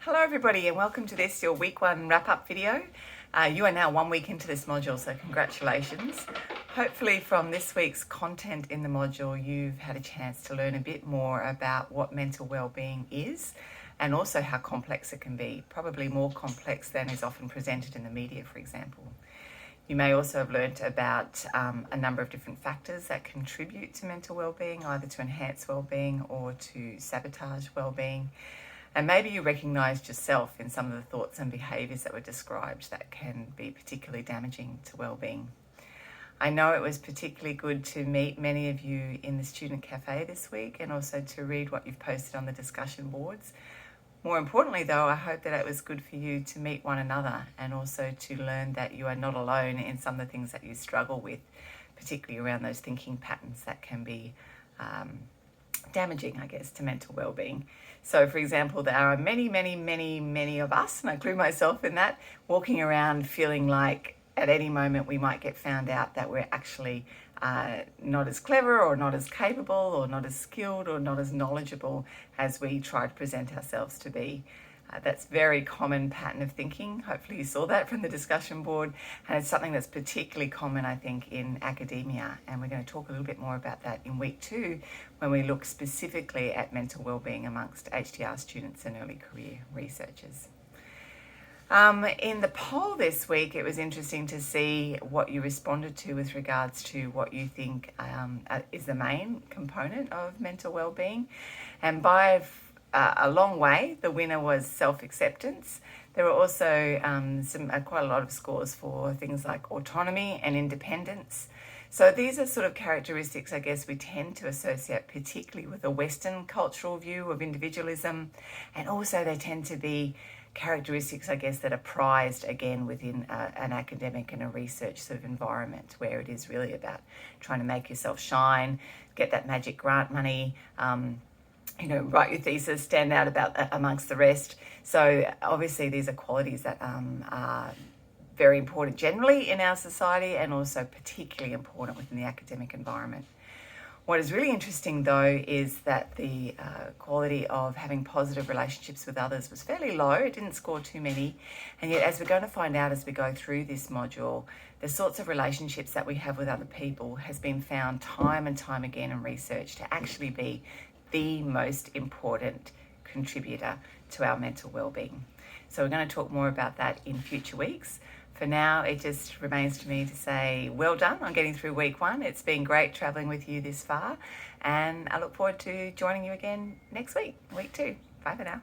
Hello everybody and welcome to this, your week one wrap-up video. You are now 1 week into this module, so congratulations. Hopefully from this week's content in the module, you've had a chance to learn a bit more about what mental well-being is and also how complex it can be, probably more complex than is often presented in the media, for example. You may also have learnt about a number of different factors that contribute to mental well-being, either to enhance well-being or to sabotage well-being. And maybe you recognised yourself in some of the thoughts and behaviours that were described that can be particularly damaging to well-being. I know it was particularly good to meet many of you in the student cafe this week and also to read what you've posted on the discussion boards. More importantly though, I hope that it was good for you to meet one another and also to learn that you are not alone in some of the things that you struggle with, particularly around those thinking patterns that can be damaging, I guess, to mental well-being. So, for example, there are many of us, and I include myself in that, walking around feeling like at any moment we might get found out that we're actually not as clever or not as capable or not as skilled or not as knowledgeable as we try to present ourselves to be. That's a very common pattern of thinking. Hopefully you saw that from the discussion board, and it's something that's particularly common, I think, in academia, and we're going to talk a little bit more about that in week 2 when we look specifically at mental wellbeing amongst HDR students and early career researchers. In the poll this week, it was interesting to see what you responded to with regards to what you think is the main component of mental wellbeing, and by a long way, the winner was self-acceptance. There were also quite a lot of scores for things like autonomy and independence. So these are sort of characteristics, I guess, we tend to associate particularly with a Western cultural view of individualism, and also they tend to be characteristics, I guess, that are prized again within an academic and a research sort of environment where it is really about trying to make yourself shine, get that magic grant money, write your thesis, stand out amongst the rest. So obviously these are qualities that are very important generally in our society and also particularly important within the academic environment. What is really interesting though is that the quality of having positive relationships with others was fairly low. It didn't score too many, and yet as we're going to find out as we go through this module, the sorts of relationships that we have with other people has been found time and time again in research to actually be the most important contributor to our mental well-being. So we're going to talk more about that in future weeks. For now, it just remains to me to say well done on getting through week 1. It's been great traveling with you this far, and I look forward to joining you again next week, week 2. Bye for now.